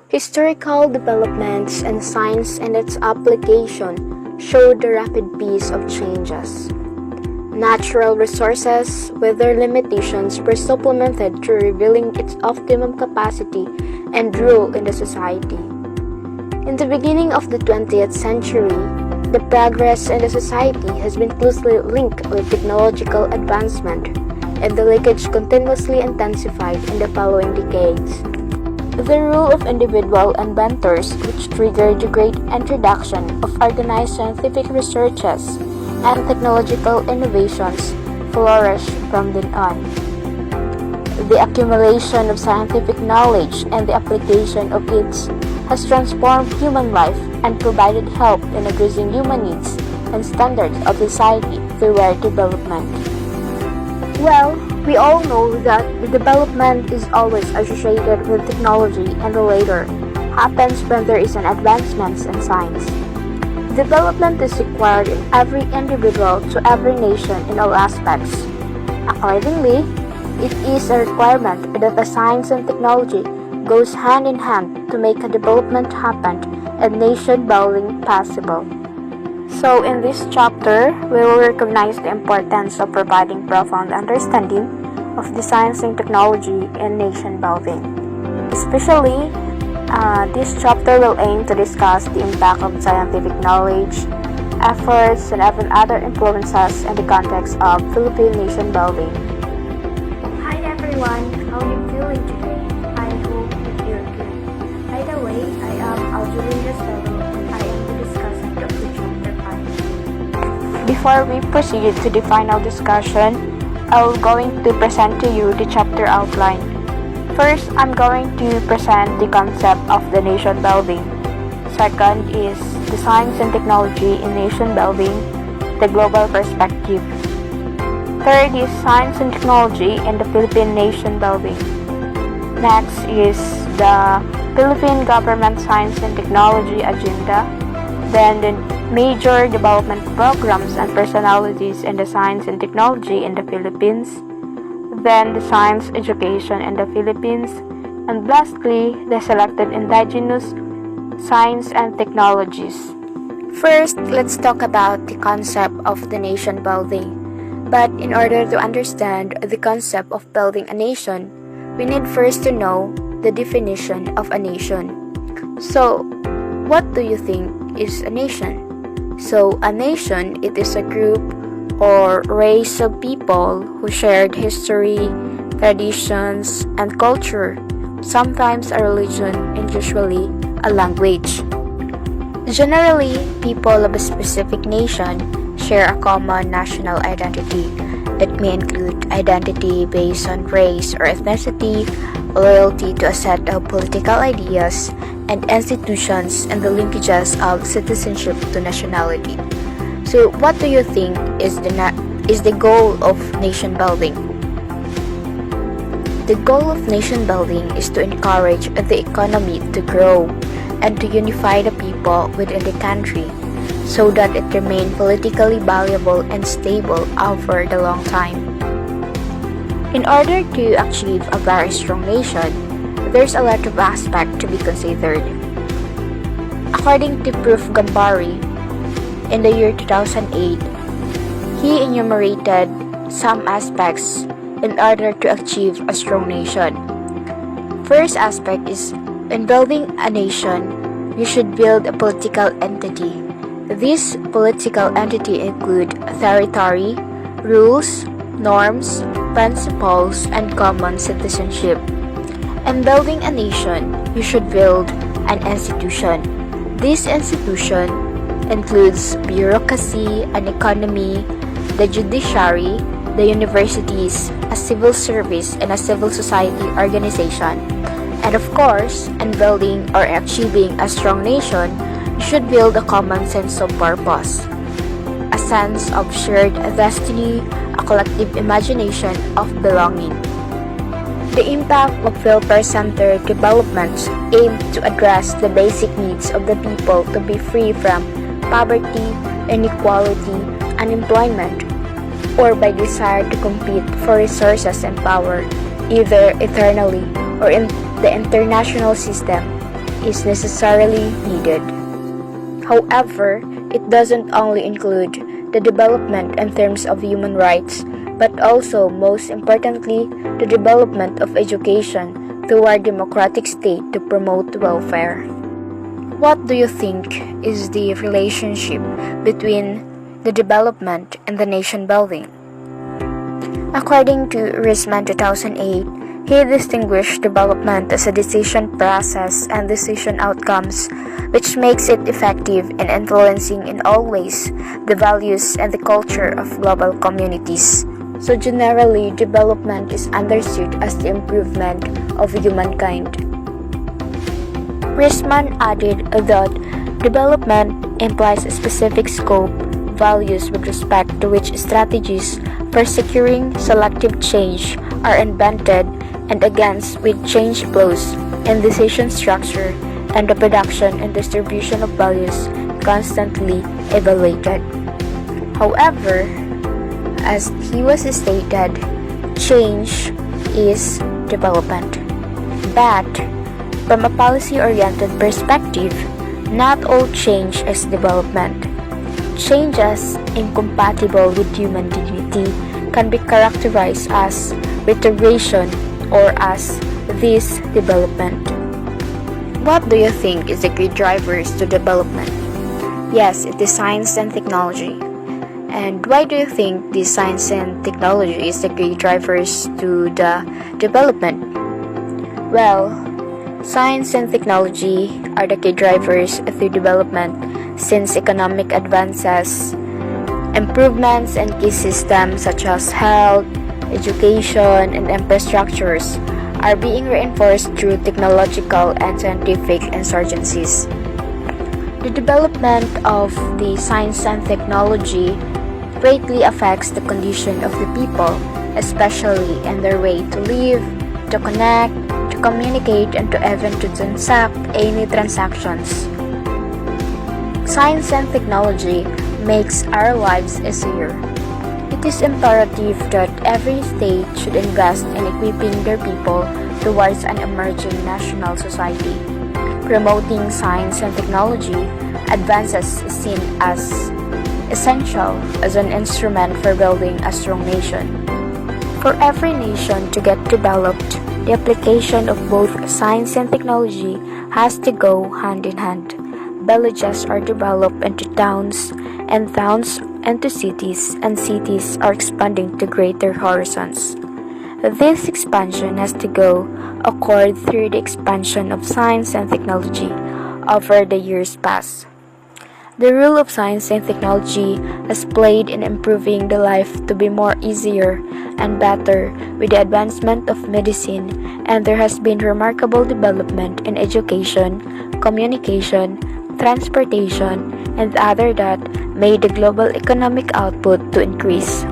Historical developments in science and its application show the rapid pace of changes. Natural resources, with their limitations, were supplemented through revealing its optimum capacity and role in the society. In the beginning of the 20th century, the progress in the society has been closely linked with technological advancement, and the linkage continuously intensified in the following decades. The role of individual inventors, which triggered the great introduction of organized scientific researches and technological innovations, flourished from then on. The accumulation of scientific knowledge and the application of it has transformed human life and provided help in addressing human needs and standards of society through their development. Well, we all know that the development is always associated with technology, and the latter happens when there is an advancement in science. Development is required in every individual to every nation in all aspects. Accordingly, it is a requirement that the science and technology goes hand in hand to make a development happen and nation building possible. So in this chapter, we will recognize the importance of providing profound understanding of the science and technology in nation building. Especially, this chapter will aim to discuss the impact of scientific knowledge, efforts, and even other influences in the context of Philippine nation building. Hi everyone, how are you feeling today? I hope you feel good. By the way, I am Algerina Solo and I am the discussant of the chapter 5. Before we proceed to the final discussion, I'm going to present to you the chapter outline. First, I'm going to present the concept of the nation building. Second is the science and technology in nation building, the global perspective. Third is science and technology in the Philippine nation building. Next is the Philippine government science and technology agenda. Then the major development programs and personalities in the science and technology in the Philippines. Then the science education in the Philippines. And lastly, the selected indigenous science and technologies. First, let's talk about the concept of the nation building. But in order to understand the concept of building a nation, we need first to know the definition of a nation. So, what do you think is a nation? So, a nation, it is a group or race of people who shared history, traditions, and culture, sometimes a religion, and usually a language. Generally, people of a specific nation share a common national identity that may include identity based on race or ethnicity, loyalty to a set of political ideas and institutions, and the linkages of citizenship to nationality. So, what do you think is the goal of nation building? The goal of nation building is to encourage the economy to grow and to unify the people within the country so that it remain politically valuable and stable over the long time. In order to achieve a very strong nation, there's a lot of aspects to be considered. According to Proof Gambari, in the year 2008, he enumerated some aspects in order to achieve a strong nation. First aspect is, in building a nation, you should build a political entity. This political entity include territory, rules, norms, principles, and common citizenship. In building a nation, you should build an institution. This institution includes bureaucracy, an economy, the judiciary, the universities, a civil service, and a civil society organization. And of course, in building or achieving a strong nation, you should build a common sense of purpose, a sense of shared destiny, a collective imagination of belonging. The impact of welfare-centered developments aim to address the basic needs of the people to be free from poverty, inequality, unemployment, or by desire to compete for resources and power, either eternally or in the international system, is necessarily needed. However, it doesn't only include the development in terms of human rights, but also, most importantly, the development of education through our democratic state to promote welfare. What do you think is the relationship between the development and the nation building? According to Risman 2008, he distinguished development as a decision process and decision outcomes, which makes it effective in influencing in all ways the values and the culture of global communities. So generally, development is understood as the improvement of humankind. Risman added that development implies a specific scope, values with respect to which strategies for securing selective change are invented and against which change flows in decision structure and the production and distribution of values constantly evaluated. However, as he was stated, change is development. But from a policy-oriented perspective, not all change is development. Changes incompatible with human dignity can be characterized as retrogression or as this development. What do you think is the key drivers to development? Yes, it is science and technology. And why do you think the science and technology is the key drivers to the development? Well, science and technology are the key drivers to development since economic advances, improvements in key systems such as health, education, and infrastructures are being reinforced through technological and scientific insurgencies. The development of the science and technology greatly affects the condition of the people, especially in their way to live, to connect, to communicate, and to even to transact any transactions. Science and technology makes our lives easier. It is imperative that every state should invest in equipping their people towards an emerging national society. Promoting science and technology advances is seen as essential as an instrument for building a strong nation. For every nation to get developed, the application of both science and technology has to go hand in hand. Villages are developed into towns, and towns into cities, and cities are expanding to greater horizons. This expansion has to go occur through the expansion of science and technology over the years past. The role of science and technology has played in improving the life to be more easier and better with the advancement of medicine, and there has been remarkable development in education, communication, transportation, and other that made the global economic output to increase.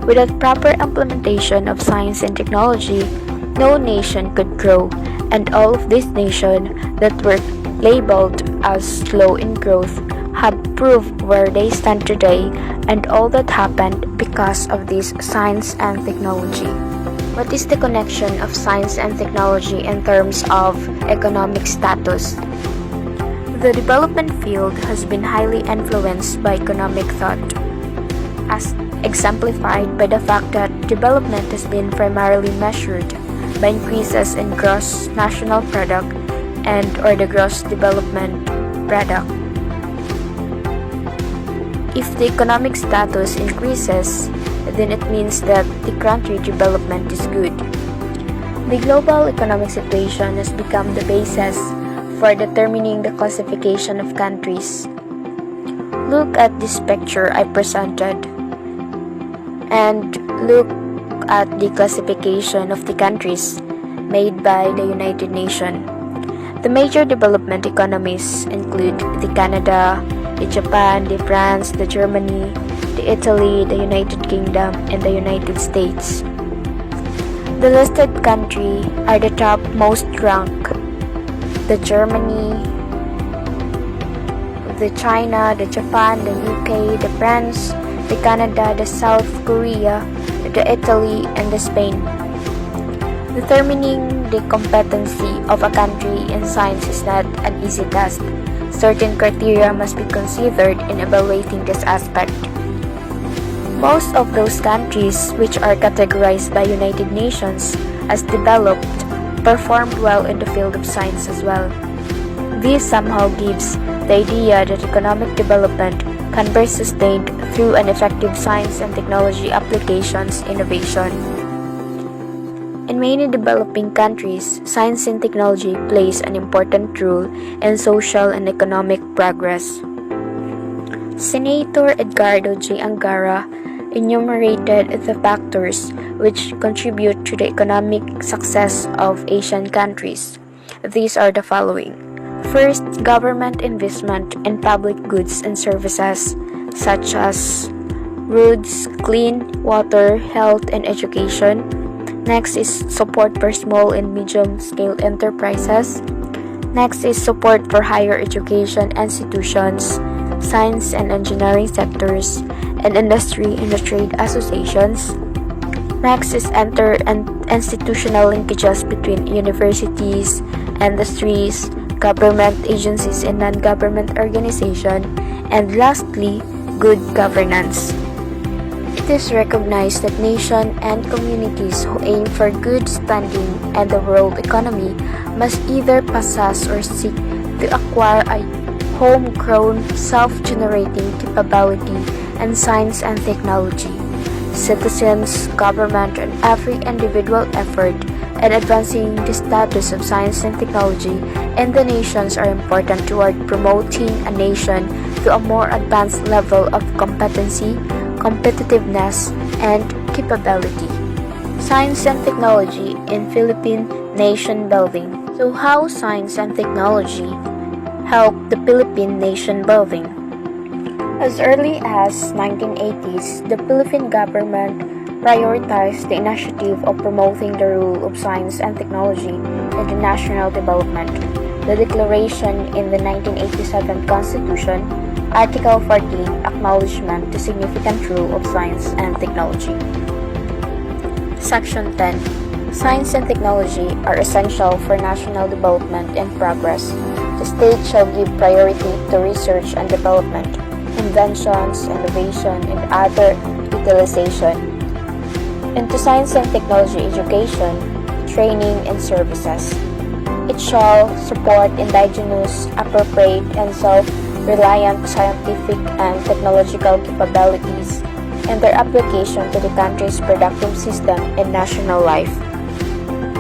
Without proper implementation of science and technology, no nation could grow, and all of these nations that were labeled as slow in growth have proved where they stand today, and all that happened because of this science and technology. What is the connection of science and technology in terms of economic status? The development field has been highly influenced by economic thought, as exemplified by the fact that development has been primarily measured by increases in gross national product and or the gross development product. If the economic status increases, then it means that the country development is good. The global economic situation has become the basis for determining the classification of countries. Look at this picture I presented and look at the classification of the countries made by the United Nations. The major development economies include the Canada, the Japan, the France, the Germany, the Italy, the United Kingdom, and the United States. The listed countries are the top most ranked: the Germany, the China, the Japan, the UK, the France, the Canada, the South Korea, the Italy, and the Spain. Determining the competency of a country in science is not an easy task. Certain criteria must be considered in evaluating this aspect. Most of those countries which are categorized by United Nations as developed performed well in the field of science as well. This somehow gives the idea that economic development can be sustained through an effective science and technology applications innovation. In many developing countries, science and technology plays an important role in social and economic progress. Senator Edgardo J. Angara enumerated the factors which contribute to the economic success of Asian countries. These are the following. First, government investment in public goods and services such as roads, clean water, health, and education. Next is support for small and medium-scale enterprises. Next is support for higher education institutions, science and engineering sectors, and industry and the trade associations. Next is institutional linkages between universities, industries, government agencies, and non-government organizations. And lastly, good governance. It is recognized that nations and communities who aim for good standing in the world economy must either possess or seek to acquire a homegrown, self-generating capability in science and technology. Citizens, government, and every individual effort in advancing the status of science and technology in the nations are important toward promoting a nation to a more advanced level of competency, competitiveness, and capability. Science and technology in Philippine nation building. So how science and technology help the Philippine nation building? As early as 1980s, the Philippine government prioritized the initiative of promoting the role of science and technology in the national development. The declaration in the 1987 Constitution, Article 14, acknowledgement the significant role of science and technology. Section 10. Science and technology are essential for national development and progress. The state shall give priority to research and development, inventions, innovation, and other utilization, into science and technology education, training, and services. It shall support indigenous, appropriate, and self-reliant scientific and technological capabilities and their application to the country's productive system and national life.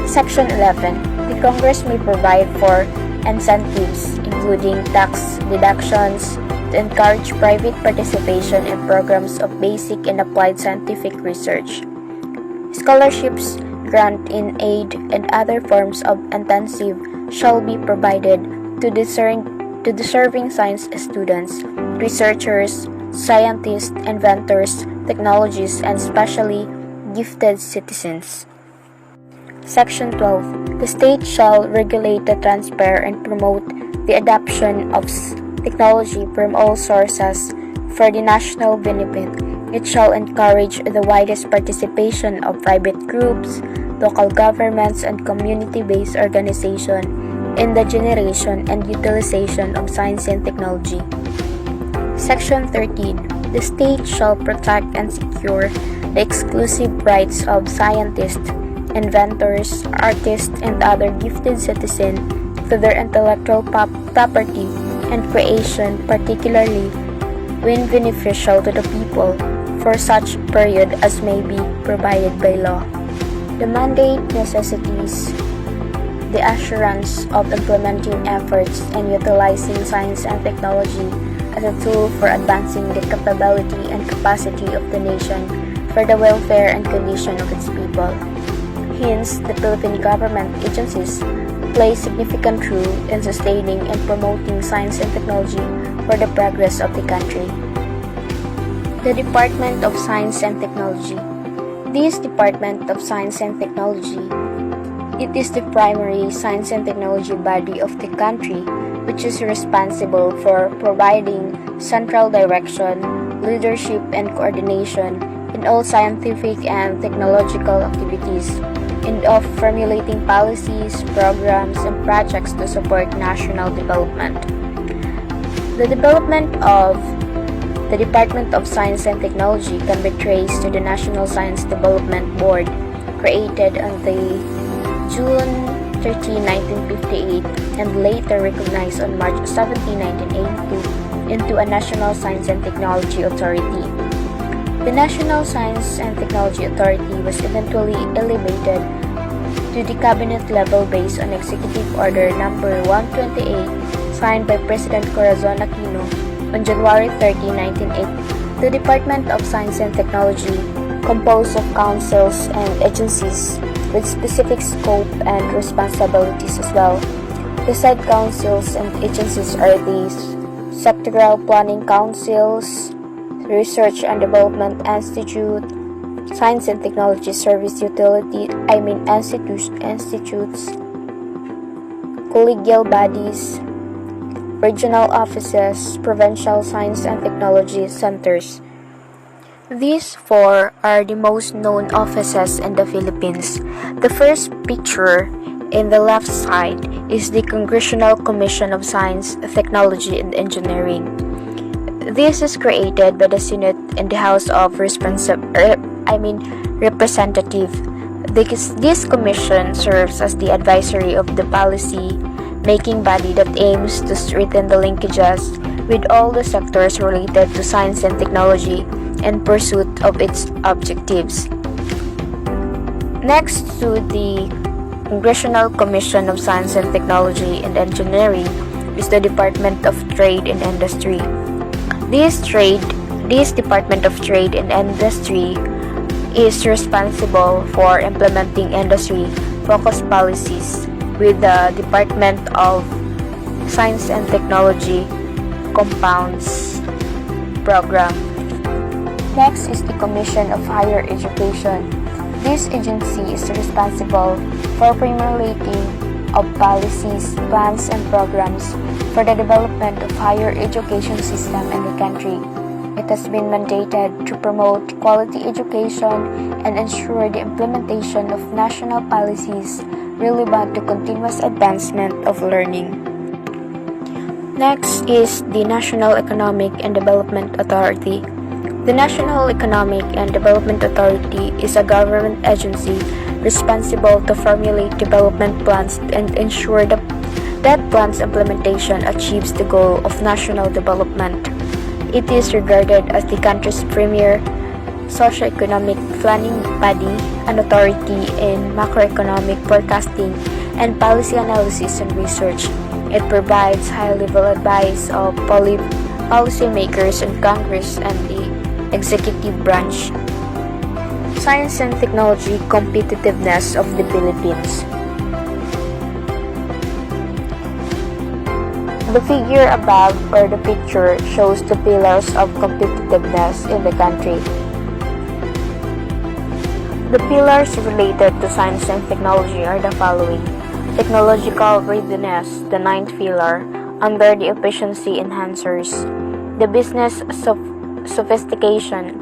Section 11. The Congress may provide for incentives, including tax deductions, to encourage private participation in programs of basic and applied scientific research. Scholarships, grant in aid, and other forms of intensive shall be provided to deserving science students, researchers, scientists, inventors, technologists, and specially gifted citizens. Section 12. The state shall regulate the transfer and promote the adoption of technology from all sources for the national benefit. It shall encourage the widest participation of private groups, local governments, and community-based organizations in the generation and utilization of science and technology. Section 13. The state shall protect and secure the exclusive rights of scientists, inventors, artists, and other gifted citizens to their intellectual property and creation, particularly when beneficial to the people, for such period as may be provided by law. The mandate necessitates the assurance of implementing efforts and utilizing science and technology as a tool for advancing the capability and capacity of the nation for the welfare and condition of its people. Hence, the Philippine government agencies play significant role in sustaining and promoting science and technology for the progress of the country. The Department of Science and Technology. This Department of Science and Technology, it is the primary science and technology body of the country, which is responsible for providing central direction, leadership, and coordination in all scientific and technological activities. and of formulating policies, programs, and projects to support national development. The development of the Department of Science and Technology can be traced to the National Science Development Board, created on the June 13, 1958, and later recognized on March 17, 1982, into a National Science and Technology Authority. The National Science and Technology Authority was eventually elevated to the cabinet level based on Executive Order Number 128, signed by President Corazon Aquino on January 30, 1980. The Department of Science and Technology, composed of councils and agencies with specific scope and responsibilities as well. The said councils and agencies are these: Sectoral Planning Councils, Research and Development Institute, Science and Technology Service institutes, collegial bodies, regional offices, provincial science and technology centers. These four are the most known offices in the Philippines. The first picture in the left side is the Congressional Commission of Science, Technology, and Engineering. This is created by the Senate and the House of Representative. This commission serves as the advisory of the policy-making body that aims to strengthen the linkages with all the sectors related to science and technology in pursuit of its objectives. Next to the Congressional Commission of Science and Technology and Engineering is the Department of Trade and Industry. This Department of Trade and Industry is responsible for implementing industry-focused policies with the Department of Science and Technology Compounds Program. Next is the Commission of Higher Education. This agency is responsible for formulating of policies, plans, and programs for the development of higher education system in the country. It has been mandated to promote quality education and ensure the implementation of national policies relevant to continuous advancement of learning. Next is the National Economic and Development Authority. The National Economic and Development Authority is a government agency responsible to formulate development plans and ensure that plans implementation achieves the goal of national development. It is regarded as the country's premier socio-economic planning body, an authority in macroeconomic forecasting and policy analysis and research. It provides high-level advice of policymakers in Congress and the executive branch. Science and technology competitiveness of the Philippines. The figure above or the picture shows the pillars of competitiveness in the country. The pillars related to science and technology are the following: technological readiness, the ninth pillar, under the efficiency enhancers, the business sophistication,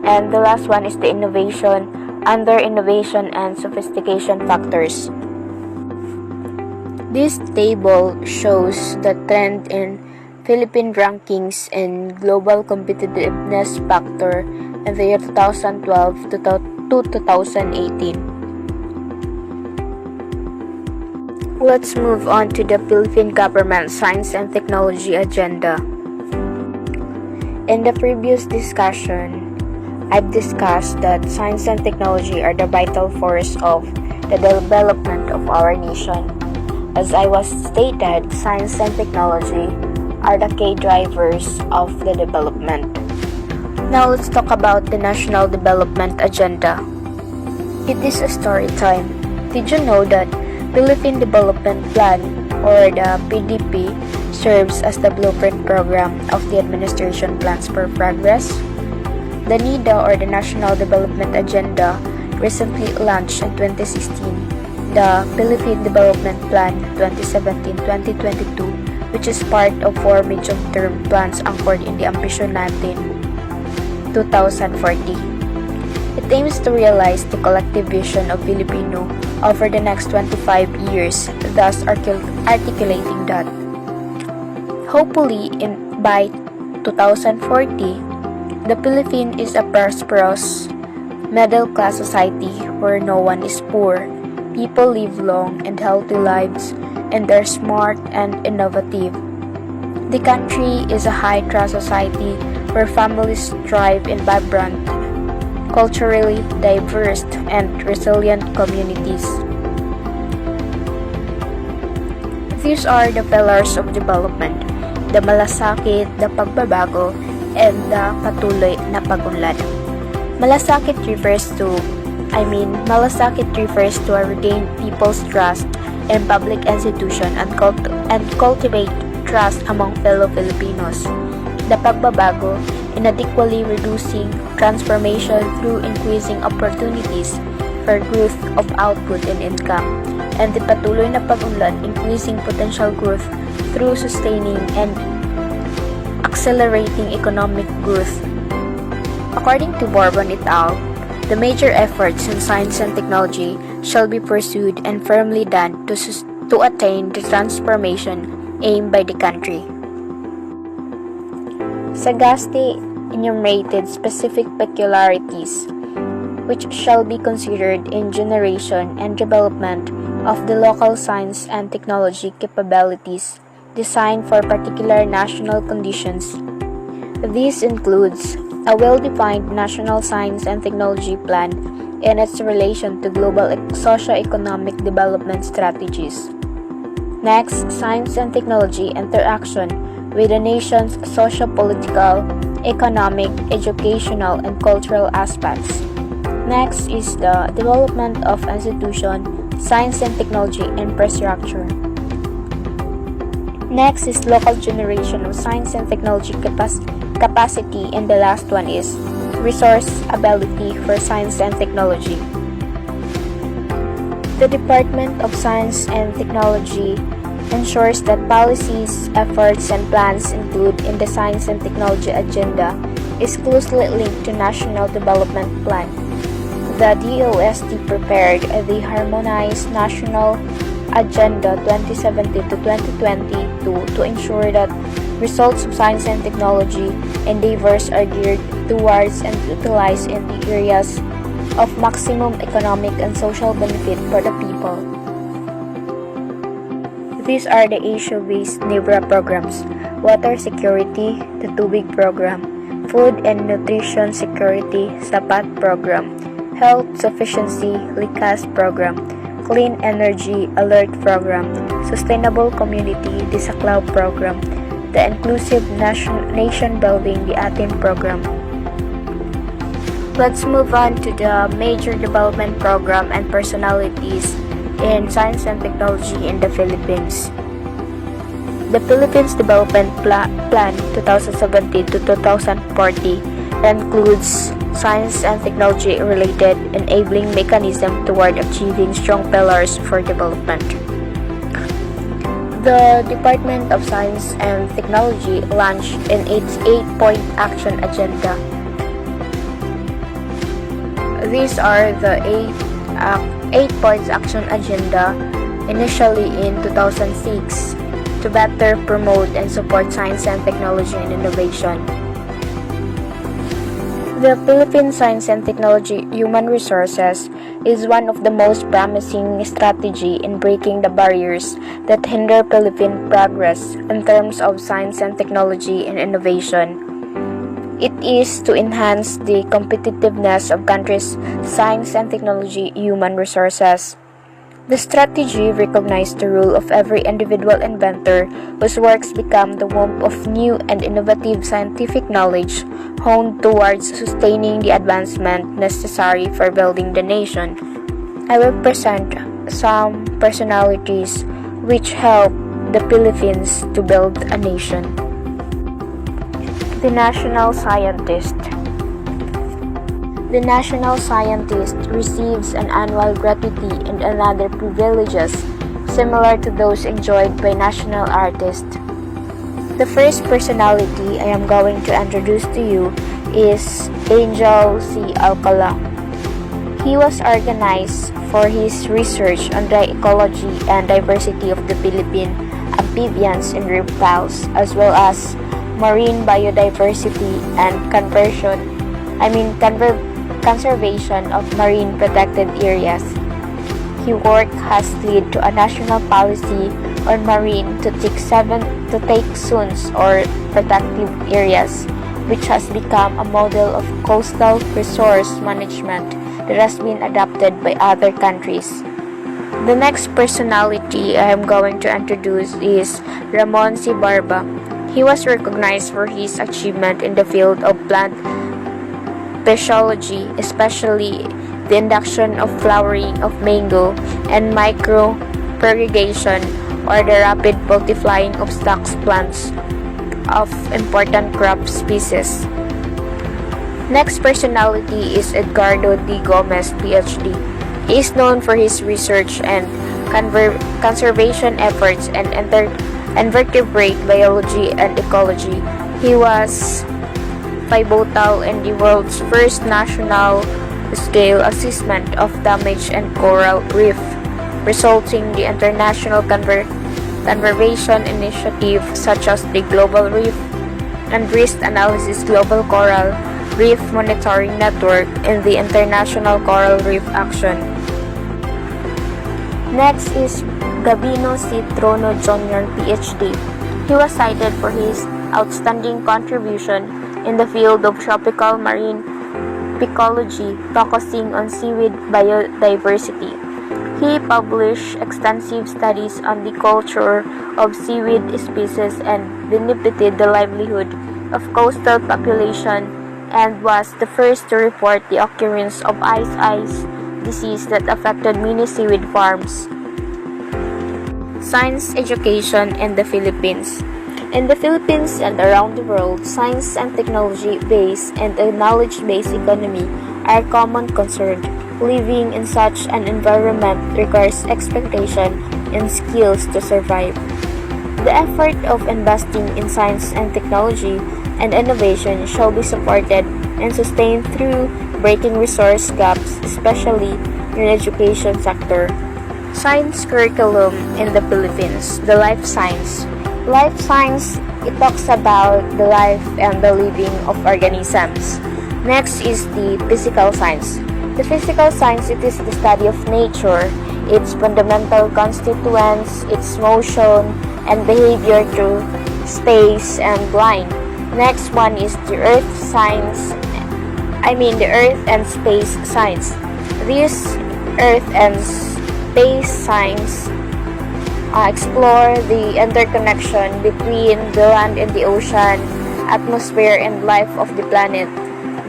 and the last one is the innovation, under innovation and sophistication factors. This table shows the trend in Philippine rankings in global competitiveness factor in the year 2012 to 2018. Let's move on to the Philippine Government Science and Technology Agenda. In the previous discussion, I've discussed that science and technology are the vital force of the development of our nation. As I was stated, science and technology are the key drivers of the development. Now let's talk about the National Development Agenda. It is a story time. Did you know that Philippine Development Plan, or the PDP, serves as the blueprint program of the Administration Plans for Progress? The NIDA, or the National Development Agenda, recently launched in 2016 the Philippine Development Plan 2017-2022, which is part of 4 medium-term plans anchored in the Ambisyon Natin 2040. It aims to realize the collective vision of Filipino over the next 25 years, thus articulating that. Hopefully, by 2040, the Philippines is a prosperous, middle-class society where no one is poor, people live long and healthy lives, and they're smart and innovative. The country is a high-trust society where families thrive in vibrant, culturally diverse, and resilient communities. These are the pillars of development: the malasakit, the pagbabago, and the patuloy na pagunlad. Malasakit refers to a regain people's trust in public institution and cultivate trust among fellow Filipinos. The pagbabago, inadequately reducing transformation through increasing opportunities for growth of output and income, and the patuloy na pagunlad, increasing potential growth through sustaining and accelerating economic growth. According to Bourbon et al., the major efforts in science and technology shall be pursued and firmly done to attain the transformation aimed by the country. Sagasti enumerated specific peculiarities which shall be considered in generation and development of the local science and technology capabilities designed for particular national conditions. This includes a well-defined national science and technology plan and its relation to global socio-economic development strategies. Next, science and technology interaction with the nation's socio-political, economic, educational, and cultural aspects. Next is the development of institution, science and technology infrastructure. Next is local generation of science and technology capacity, and the last one is resource ability for science and technology. The Department of Science and Technology ensures that policies, efforts, and plans included in the Science and Technology Agenda is closely linked to National Development Plan. The DOST prepared the Harmonized National Agenda 2017 to 2022 to ensure that results of science and technology endeavors are geared towards and utilized in the areas of maximum economic and social benefit for the people. These are the issue-based NEBRA programs: water security, the Tubig program; food and nutrition security, SAPAT program; health sufficiency, LICAS program; clean energy alert program; sustainable community, the SACLAW program; the inclusive nation building, the ATIN program. Let's move on to the major development program and personalities in science and technology in the Philippines. The Philippines Development Plan 2017 to 2040 includes science and technology related enabling mechanism toward achieving strong pillars for development. The Department of Science and Technology launched in its 8-point action agenda. These are the 8 points action agenda initially in 2006 to better promote and support science and technology and innovation. The Philippine Science and Technology Human Resources is one of the most promising strategy in breaking the barriers that hinder Philippine progress in terms of science and technology and innovation. It is to enhance the competitiveness of country's science and technology human resources. The strategy recognizes the role of every individual inventor whose works become the womb of new and innovative scientific knowledge honed towards sustaining the advancement necessary for building the nation. I will present some personalities which help the Philippines to build a nation. The National Scientist. The National Scientist receives an annual gratuity and other privileges similar to those enjoyed by national artists. The first personality I am going to introduce to you is Angel C. Alcala. He was organized for his research on the ecology and diversity of the Philippine amphibians and reptiles, as well as marine biodiversity and conservation of marine protected areas. His work has led to a national policy on marine to take zones or protective areas, which has become a model of coastal resource management that has been adopted by other countries. The next personality I am going to introduce is Ramon C. Barba. He was recognized for his achievement in the field of plant physiology, especially the induction of flowering of mango and micro-fertigation, or the rapid multiplying of stocks plants of important crop species. Next personality is Edgardo D. Gomez, PhD. He is known for his research and conservation efforts in invertebrate biology and ecology. He was pivotal in the world's first national-scale assessment of damage in coral reef, resulting in the international conservation initiative such as the Global Reef and Risk Analysis Global Coral Reef Monitoring Network and the International Coral Reef Action. Next is Gabino C. Trono Jr., PhD. He was cited for his outstanding contribution in the field of tropical marine ecology, focusing on seaweed biodiversity. He published extensive studies on the culture of seaweed species and benefited the livelihood of coastal population, and was the first to report the occurrence of ice disease that affected many seaweed farms. Science education in the Philippines. In the Philippines and around the world, science and technology-based and a knowledge-based economy are common concern. Living in such an environment requires expectation and skills to survive. The effort of investing in science and technology and innovation shall be supported and sustained through breaking resource gaps, especially in the education sector. Science curriculum in the Philippines. The life science. Life science, it talks about the life and the living of organisms. Next is the physical science. The physical science, it is the study of nature, its fundamental constituents, its motion and behavior through space and line. Next one is the earth and space science. This earth and space science explore the interconnection between the land and the ocean, atmosphere and life of the planet.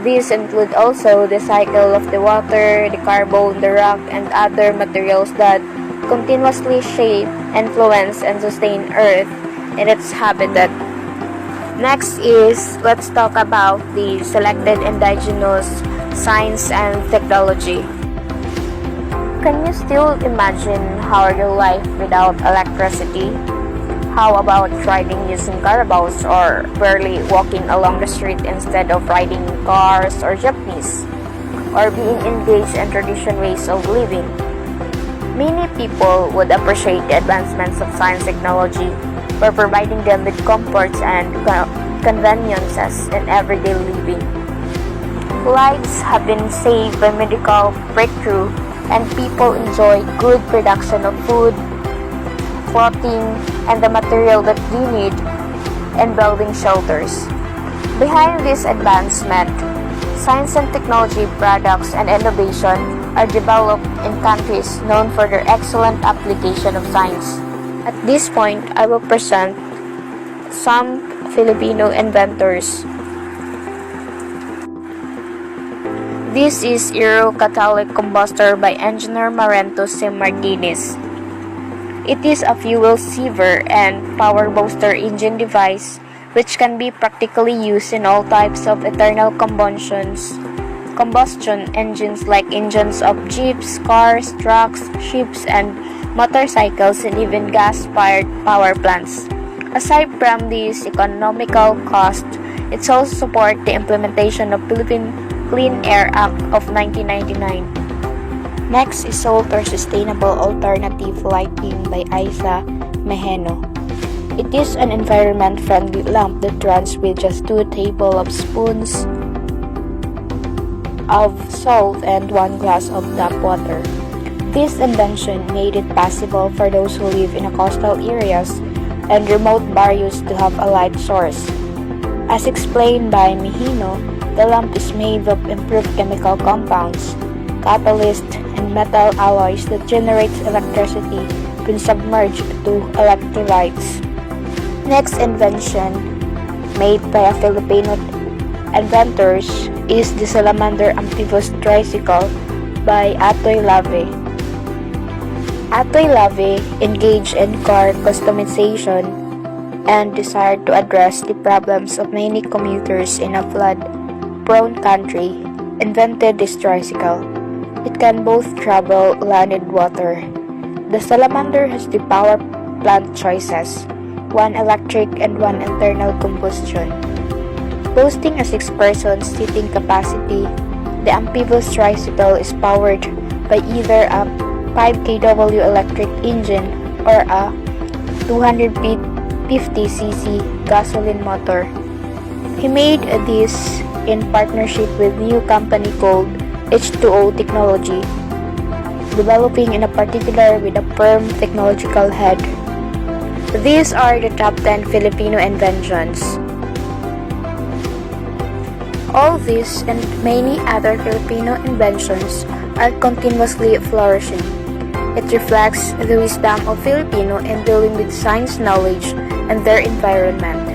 These include also the cycle of the water, the carbon, the rock, and other materials that continuously shape, influence, and sustain Earth in its habitat. Next is, let's talk about the selected indigenous science and technology. Can you still imagine how your life without electricity? How about riding using carabaos or barely walking along the street instead of riding cars or jeepneys? Or being engaged in traditional ways of living? Many people would appreciate the advancements of science technology for providing them with comforts and conveniences in everyday living. Lives have been saved by medical breakthrough, and people enjoy good production of food, clothing, and the material that we need in building shelters. Behind this advancement, science and technology products and innovation are developed in countries known for their excellent application of science. At this point, I will present some Filipino inventors. This is Aero-catalytic combustor by Engineer Marento C. Martinez. It is a fuel saver and power booster engine device which can be practically used in all types of internal combustion engines like engines of jeeps, cars, trucks, ships, and motorcycles, and even gas-fired power plants. Aside from this economical cost, it also supports the implementation of Philippine Clean Air Act of 1999. Next is Salt or Sustainable Alternative Lighting by Isa Mejeno. It is an environment-friendly lamp that runs with just 2 tablespoons of salt and 1 glass of tap water. This invention made it possible for those who live in coastal areas and remote barrios to have a light source. As explained by Mejeno, the lamp is made of improved chemical compounds, catalysts, and metal alloys that generates electricity when submerged to electrolytes. Next invention, made by a Filipino inventors, is the Salamander Amphibious Tricycle by Atoy Lave. Atoy Lave engaged in car customization and desired to address the problems of many commuters in a flood-prone country, invented this tricycle. It can both travel land and water. The Salamander has the power plant choices, 1 electric and 1 internal combustion. Boasting a 6-person seating capacity, the amphibious tricycle is powered by either a 5 kW electric engine or a 250cc gasoline motor. He made this in partnership with new company called H2O Technology, developing in a particular with a firm technological head. These are the top 10 Filipino inventions. All these and many other Filipino inventions are continuously flourishing. It reflects the wisdom of Filipino in dealing with science knowledge and their environment.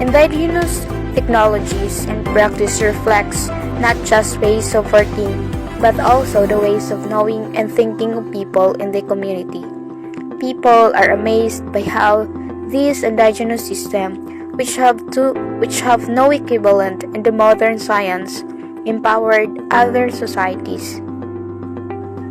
Indigenous technologies and practice reflects not just ways of working, but also the ways of knowing and thinking of people in the community. People are amazed by how these indigenous systems, which have no equivalent in the modern science, empowered other societies.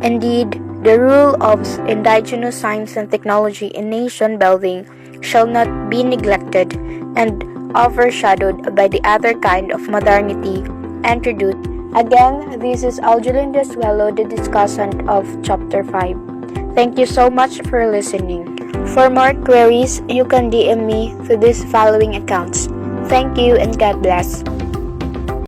Indeed, the role of indigenous science and technology in nation building shall not be neglected and overshadowed by the other kind of modernity introduced. Again, this is Algelinda Suelo, the discussant of Chapter 5. Thank you so much for listening. For more queries, you can DM me to these following accounts. Thank you and God bless.